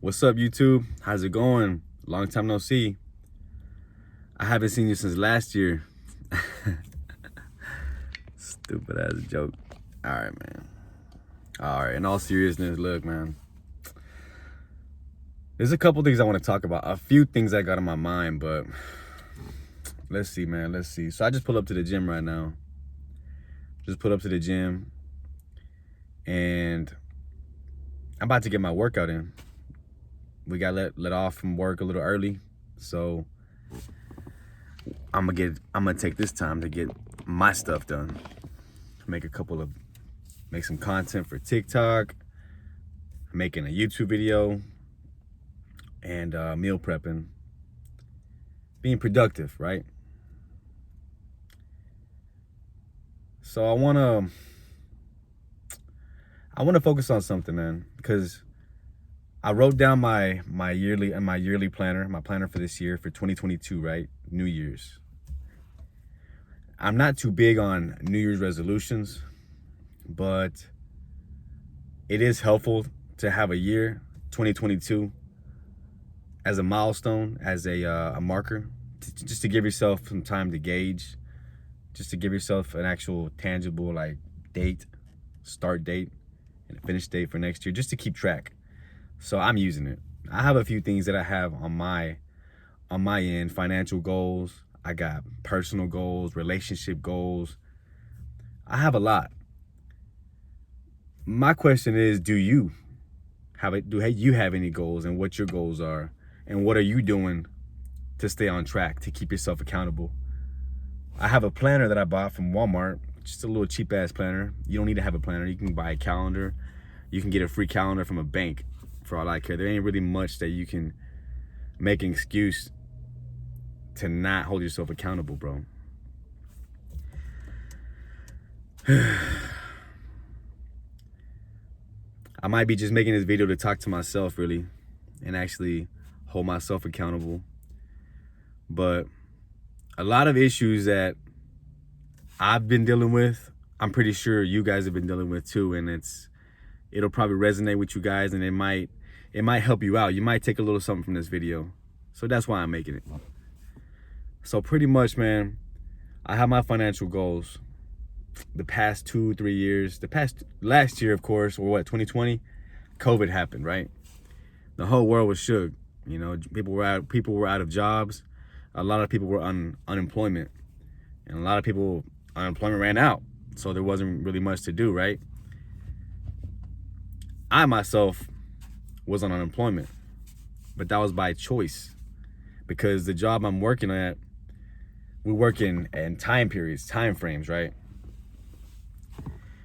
What's up, YouTube? How's it going? Long time no see. I haven't seen you since last year. Stupid ass joke. All right, man. All right, in all seriousness, look, man. There's a couple things I want to talk about. A few things I got on my mind, but let's see, man. Let's see. So I just pulled up to the gym right now. Just put up to the gym, and I'm about to get my workout in. We got let off from work a little early, so I'm gonna take this time to get my stuff done. Make some content for TikTok, making a YouTube video, and meal prepping. Being productive, right? So I wanna focus on something, man, because I wrote down my yearly planner, my planner for this year, for 2022, right? New Year's. I'm not too big on New Year's resolutions, but it is helpful to have a year, 2022, as a milestone, as a marker, just to give yourself some time to gauge, just to give yourself an actual tangible date, start date, and a finish date for next year, just to keep track. So I'm using it. I have a few things that I have on my end: financial goals. I got personal goals, relationship goals. I have a lot. My question is, do you have any goals, and what your goals are, and what are you doing to stay on track, to keep yourself accountable? I have a planner that I bought from Walmart, just a little cheap ass planner. You don't need to have a planner. You can buy a calendar. You can get a free calendar from a bank. For all I care, there ain't really much that you can make an excuse to not hold yourself accountable, bro. I might be just making this video to talk to myself, really, and actually hold myself accountable. But a lot of issues that I've been dealing with, I'm pretty sure you guys have been dealing with too, and it'll probably resonate with you guys, and it might help you out. You might take a little something from this video. So that's why I'm making it. So pretty much, man, I have my financial goals. The past 2-3 years, last year, of course, or 2020, COVID happened, right? The whole world was shook. You know, people were out of jobs. A lot of people were on unemployment, and a lot of people, unemployment ran out. So there wasn't really much to do, right? I myself was on unemployment, but that was by choice, because the job I'm working at, we work in time frames, right?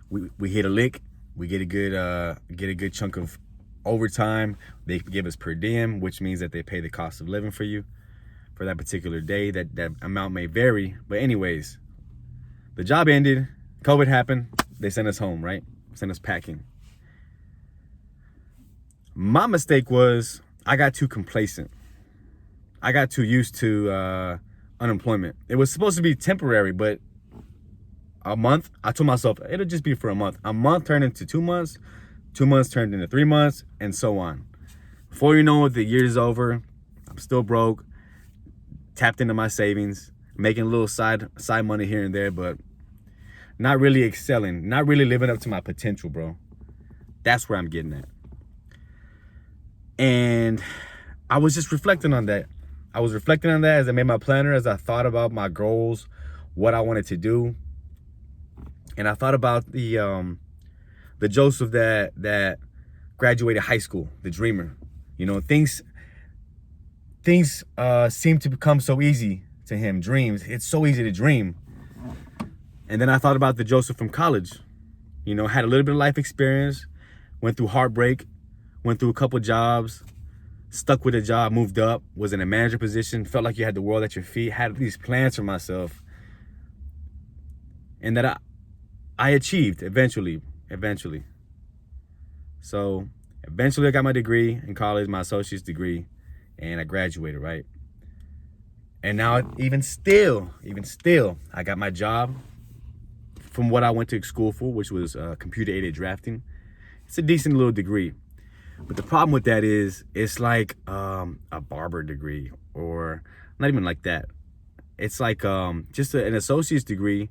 We hit a lick, we get a good chunk of overtime. They give us per diem, which means that they pay the cost of living for you for that particular day. That amount may vary, but anyways, the job ended, COVID happened, they sent us home, right? Sent us packing. My mistake was I got too complacent. I got too used to unemployment. It was supposed to be temporary, but a month, I told myself it'll just be for a month. A month turned into 2 months, 2 months turned into 3 months, and so on. Before you know it, the year's over. I'm still broke, tapped into my savings, making a little side money here and there, but not really excelling, not really living up to my potential, bro. That's where I'm getting at. And I was just reflecting on that. I was reflecting on that as I made my planner, as I thought about my goals, what I wanted to do. And I thought about the Joseph that graduated high school, the dreamer. You know, things seem to become so easy to him. Dreams, it's so easy to dream. And then I thought about the Joseph from college. You know, had a little bit of life experience, went through heartbreak, went through a couple jobs, stuck with a job, moved up, was in a manager position, felt like you had the world at your feet, had these plans for myself, and that I achieved eventually. So eventually I got my degree in college, my associate's degree, and I graduated, right? And now even still, I got my job from what I went to school for, which was computer-aided drafting. It's a decent little degree. But the problem with that is it's like a barber degree, or not even like that. It's like just an associate's degree,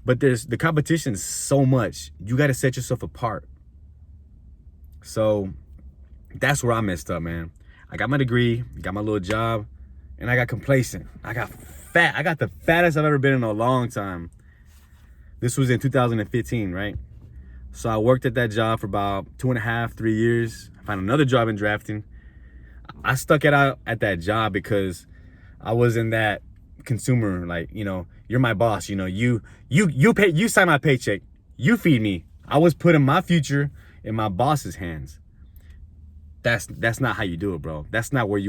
but the competition is so much. You got to set yourself apart. So that's where I messed up, man. I got my degree, got my little job, and I got complacent. I got fat. I got the fattest I've ever been in a long time. This was in 2015, right? So I worked at that job for about 2.5, 3 years. I found another job in drafting. I stuck it out at that job because I was in that consumer, like, you're my boss. You pay, you sign my paycheck, you feed me. I was putting my future in my boss's hands. That's not how you do it, bro. That's not where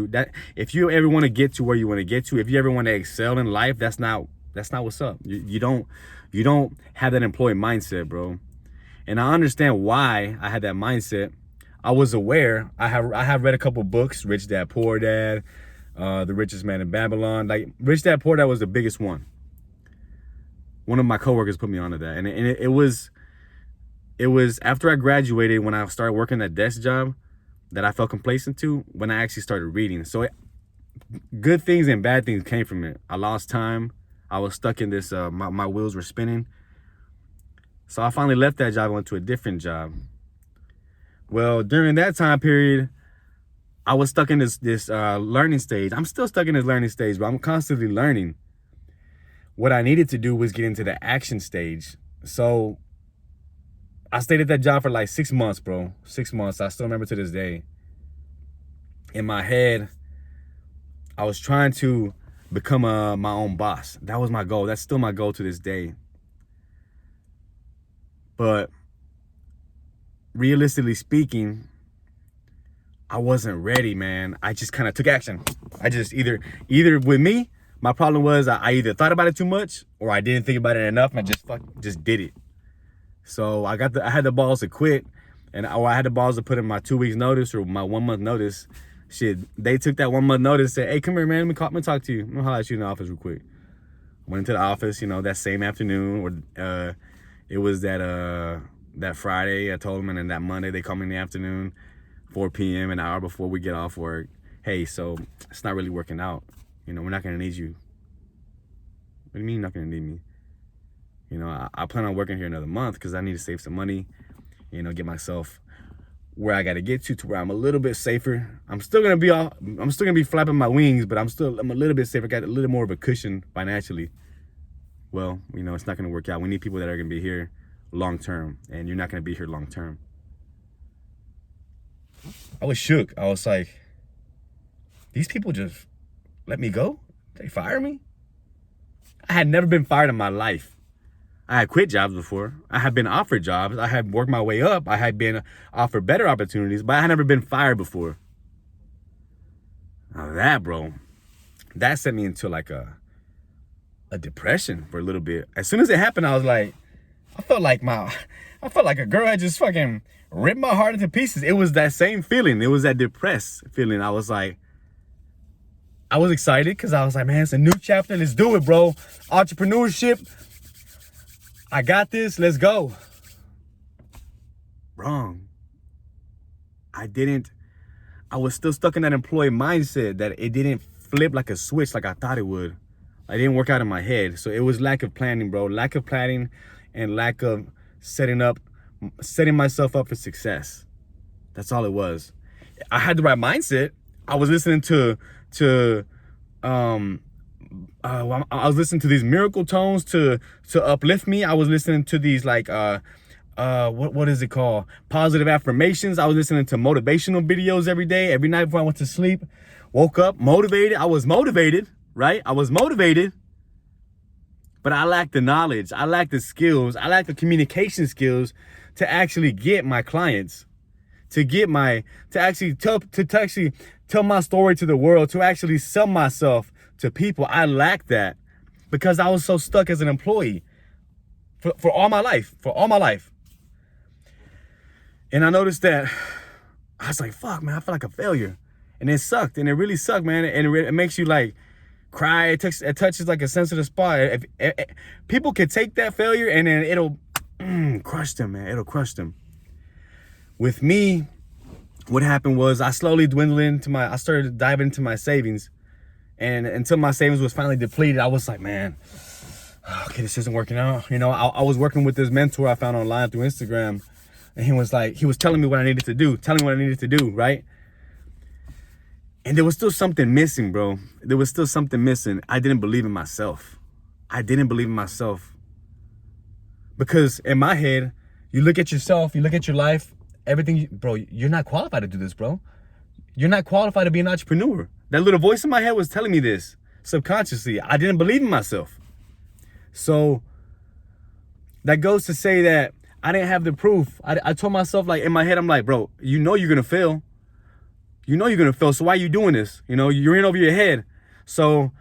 if you ever want to get to where you want to get to, if you ever want to excel in life, that's not what's up. You don't have that employee mindset, bro. And I understand why I had that mindset. I was aware. I have read a couple books, Rich Dad, Poor Dad, The Richest Man in Babylon. Like, Rich Dad, Poor Dad was the biggest one. One of my coworkers put me onto that. And it was after I graduated, when I started working that desk job, that I felt complacent to, when I actually started reading. So good things and bad things came from it. I lost time. I was stuck in this, my wheels were spinning. So I finally left that job and went to a different job. Well, during that time period, I was stuck in this learning stage. I'm still stuck in this learning stage, but I'm constantly learning. What I needed to do was get into the action stage. So I stayed at that job for like 6 months, bro. 6 months. I still remember to this day. In my head, I was trying to become my own boss. That was my goal. That's still my goal to this day. But realistically speaking, I wasn't ready, man. I just kind of took action. I just either with me, my problem was I either thought about it too much or I didn't think about it enough and I just did it. So I had the balls to quit, or I had the balls to put in my 2 weeks notice or my 1 month notice. Shit, they took that 1 month notice, said, "Hey, come here, man. Let me talk to you. I'm gonna holler at you in the office real quick." Went into the office, that same afternoon, or it was that Friday. I told them, and then that Monday they called me in the afternoon, 4 p.m., an hour before we get off work. "Hey, so it's not really working out. We're not gonna need you." "What do you mean you're not gonna need me?" I plan on working here another month because I need to save some money, get myself where I got to get to where I'm a little bit safer. I'm still gonna be flapping my wings, but I'm a little bit safer. Got a little more of a cushion financially. Well, it's not gonna work out. We need people that are gonna be here long term, and you're not gonna be here long term. I was shook. I was like, these people just let me go? They fire me? I had never been fired in my life. I had quit jobs before. I had been offered jobs. I had worked my way up. I had been offered better opportunities, but I had never been fired before. Now that, bro, that sent me into like a depression for a little bit. As soon as it happened, I was like, I felt like a girl had just fucking ripped my heart into pieces. It was that same feeling. It was that depressed feeling. I was excited because I was like, man, it's a new chapter. Let's do it, bro. Entrepreneurship. I got this. Let's go. Wrong. I was still stuck in that employee mindset that it didn't flip like a switch like I thought it would. I didn't work out in my head. So it was lack of planning, bro. Lack of planning and lack of setting myself up for success. That's all it was. I had the right mindset. I was listening I was listening to these miracle tones to uplift me. I was listening to these what is it called? Positive affirmations. I was listening to motivational videos every day, every night before I went to sleep. Woke up motivated. I was motivated, right? I was motivated, but I lacked the knowledge. I lacked the skills. I lacked the communication skills to actually get my clients, to actually tell my story to the world, to actually sell myself to people. I lacked that because I was so stuck as an employee for all my life. And I noticed that I was like, fuck, man, I feel like a failure. And it sucked. And it really sucked, man. And it makes you like cry. It touches like a sensitive spot. If people can take that failure and then it'll crush them, man. It'll crush them. With me, what happened was I slowly dwindled I started diving into my savings. And until my savings was finally depleted, I was like, man, okay, this isn't working out. You know, I was working with this mentor I found online through Instagram. And he was telling me what I needed to do, right? And there was still something missing, bro. There was still something missing. I didn't believe in myself. Because in my head, you look at yourself, you look at your life, everything, bro, you're not qualified to do this, bro. You're not qualified to be an entrepreneur. That little voice in my head was telling me this subconsciously. I didn't believe in myself. So that goes to say that I didn't have the proof. I told myself, like, in my head, I'm like, bro, you know you're going to fail. So why are you doing this? You know, you're in over your head. So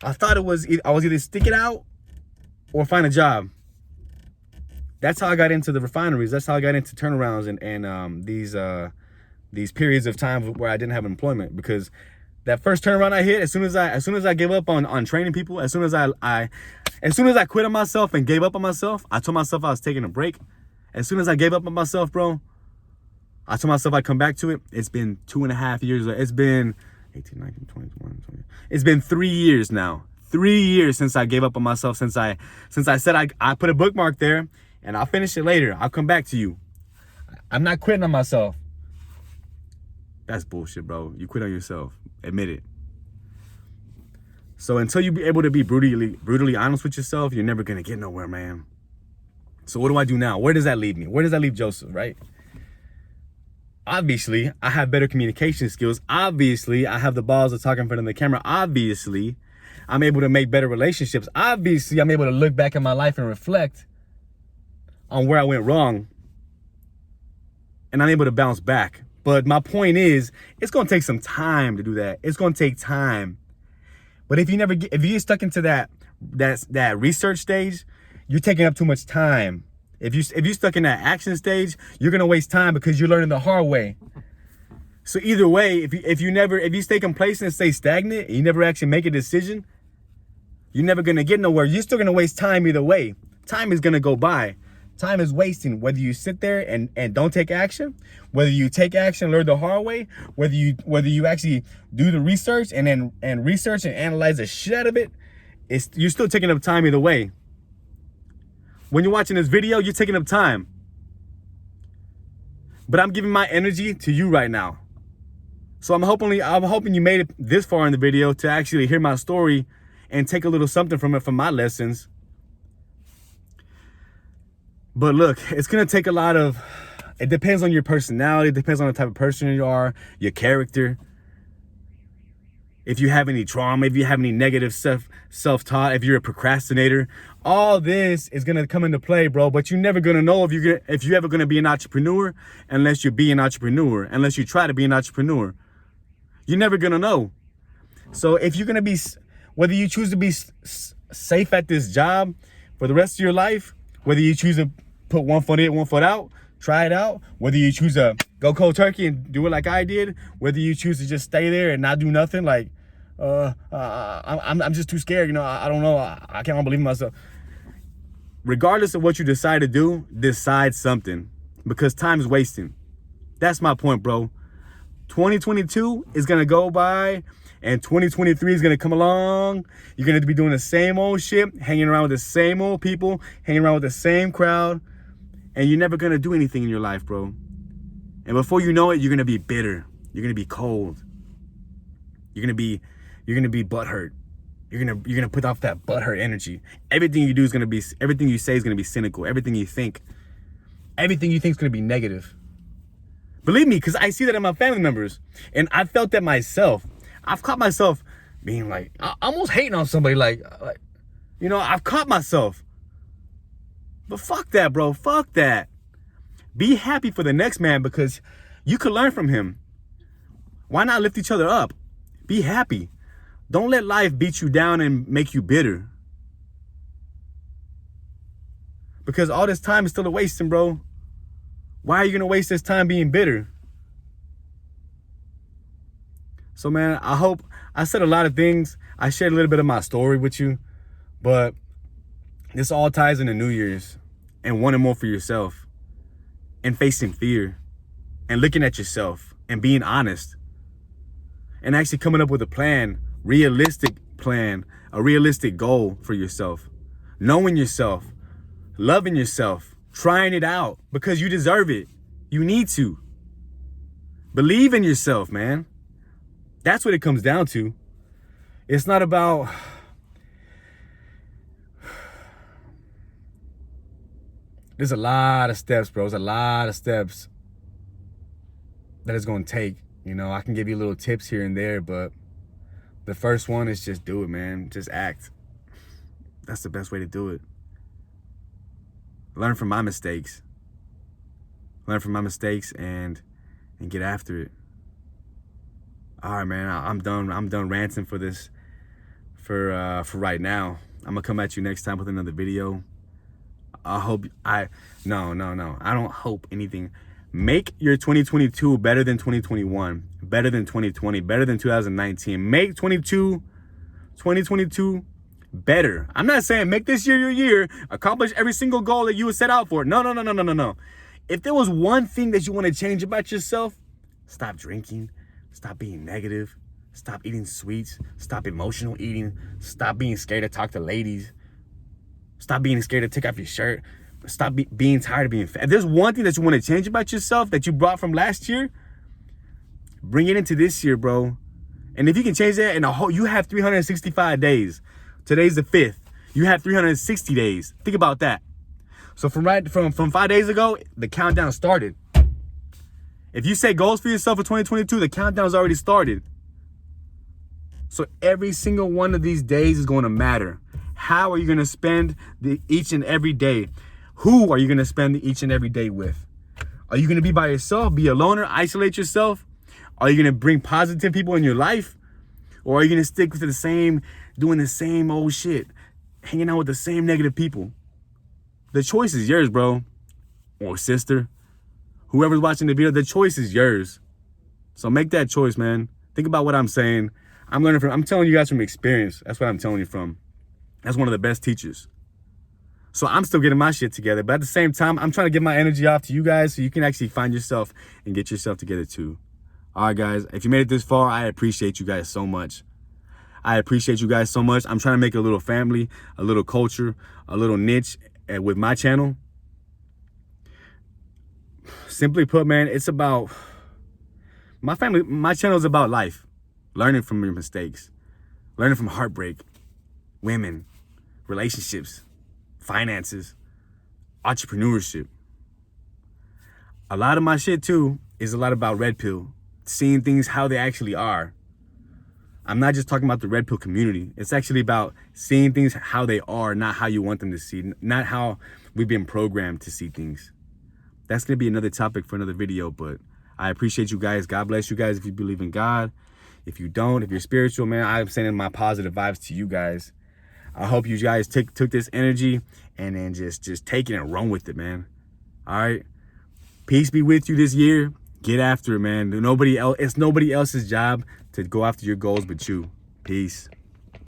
I thought I was either stick it out or find a job. That's how I got into the refineries. That's how I got into turnarounds and these periods of time where I didn't have employment. Because that first turnaround I hit, as soon as I gave up on training people, as soon as I quit on myself and gave up on myself, I told myself I was taking a break. As soon as I gave up on myself, bro, I told myself I'd come back to it. It's been 2.5 years. It's been 18, 19, 20, 21, 20. It's been 3 years now. 3 years since I gave up on myself, since I said I put a bookmark there and I'll finish it later. I'll come back to you. I'm not quitting on myself. That's bullshit, bro. You quit on yourself. Admit it. So until you be able to be brutally honest with yourself, you're never going to get nowhere, man. So what do I do now? Where does that leave me? Where does that leave Joseph, right? Obviously, I have better communication skills. Obviously, I have the balls to talk in front of the camera. Obviously, I'm able to make better relationships. Obviously, I'm able to look back at my life and reflect on where I went wrong. And I'm able to bounce back. But my point is, it's going to take some time to do that. It's going to take time. But if you get stuck into that research stage, you're taking up too much time. If you're stuck in that action stage, you're going to waste time because you're learning the hard way. So either way, if you stay complacent and stay stagnant and you never actually make a decision, you're never going to get nowhere. You're still going to waste time either way. Time is going to go by. Time is wasting, whether you sit there and don't take action, whether you take action, learn the hard way, whether you actually do the research and research and analyze the shit out of it. You're still taking up time either way. When you're watching this video, you're taking up time. But I'm giving my energy to you right now. So I'm hoping you made it this far in the video to actually hear my story and take a little something from it, from my lessons. But look, it's going to take it depends on your personality, it depends on the type of person you are, your character. If you have any trauma, if you have any negative self-taught, if you're a procrastinator, all this is going to come into play, bro. But you're never going to know if you're ever going to be an entrepreneur unless you be an entrepreneur, unless you try to be an entrepreneur. You're never going to know. So if you're going to be, whether you choose to be safe at this job for the rest of your life, whether you choose to put one foot in, one foot out, try it out, whether you choose to go cold turkey and do it like I did, whether you choose to just stay there and not do nothing, like, I'm just too scared, you know, I don't know, I can't believe in myself. Regardless of what you decide to do, decide something, because time is wasting. That's my point, bro. 2022 is going to go by and 2023 is going to come along. You're going to be doing the same old shit, hanging around with the same old people, hanging around with the same crowd, and you're never going to do anything in your life, bro. And before you know it, you're going to be bitter. You're going to be cold. You're going to be butthurt. You're going to put off that butthurt energy. Everything you do is going to be, everything you say is going to be cynical. Everything you think is going to be negative. Believe me, because I see that in my family members. And I felt that myself. I've caught myself being like, almost hating on somebody. Like, you know, I've caught myself. But fuck that, bro. Fuck that. Be happy for the next man, because you could learn from him. Why not lift each other up? Be happy. Don't let life beat you down and make you bitter. Because all this time is still a wasting, bro. Why are you going to waste this time being bitter? So, man, I hope I said a lot of things. I shared a little bit of my story with you. But this all ties into New Year's and wanting more for yourself and facing fear. and looking at yourself and being honest and actually coming up with a plan, a realistic goal for yourself. Knowing yourself, loving yourself, trying it out because you deserve it. You need to. Believe in yourself, man. That's what it comes down to. It's not about... There's a lot of steps, bro. There's a lot of steps that it's going to take. You know, I can give you little tips here and there, but the first one is just do it, man. Just act. That's the best way to do it. Learn from my mistakes. Learn from my mistakes and get after it. All right, man. I'm done ranting for this for right now. I'm gonna come at you next time with another video. No. I don't hope anything. Make your 2022 better than 2021, better than 2020, better than 2019. Make 2022 better. I'm not saying make this year your year, accomplish every single goal that you would set out for. No. If there was one thing that you want to change about yourself, stop drinking, stop being negative, stop eating sweets, stop emotional eating, stop being scared to talk to ladies, stop being scared to take off your shirt, stop being tired of being fat. If there's one thing that you want to change about yourself that you brought from last year, bring it into this year, bro. And if you can change that in you have 365 days. Today's the 5th. You have 360 days. Think about that. So from 5 days ago, the countdown started. If you set goals for yourself for 2022, the countdown's already started. So every single one of these days is going to matter. How are you going to spend each and every day? Who are you going to spend each and every day with? Are you going to be by yourself, be a loner, isolate yourself? Are you going to bring positive people in your life? Or are you going to stick to doing the same old shit, hanging out with the same negative people? The choice is yours, bro. Or sister. Whoever's watching the video, the choice is yours. So make that choice, man. Think about what I'm saying. I'm telling you guys from experience. That's what I'm telling you from. That's one of the best teachers. So I'm still getting my shit together. But at the same time, I'm trying to get my energy off to you guys so you can actually find yourself and get yourself together too. All right, guys. If you made it this far, I appreciate you guys so much. I appreciate you guys so much. I'm trying to make a little family, a little culture, a little niche with my channel. Simply put, man, it's about my family. My channel is about life. Learning from your mistakes. Learning from heartbreak. Women. Relationships. Finances. Entrepreneurship. A lot of my shit, too, is a lot about red pill. Seeing things how they actually are. I'm not just talking about the red pill community. It's actually about seeing things how they are, not how you want them to see. Not how we've been programmed to see things. That's going to be another topic for another video, but I appreciate you guys. God bless you guys if you believe in God. If you don't, if you're spiritual, man, I'm sending my positive vibes to you guys. I hope you guys took this energy and then just take it and run with it, man. All right? Peace be with you this year. Get after it, man. It's nobody else's job to go after your goals but you. Peace.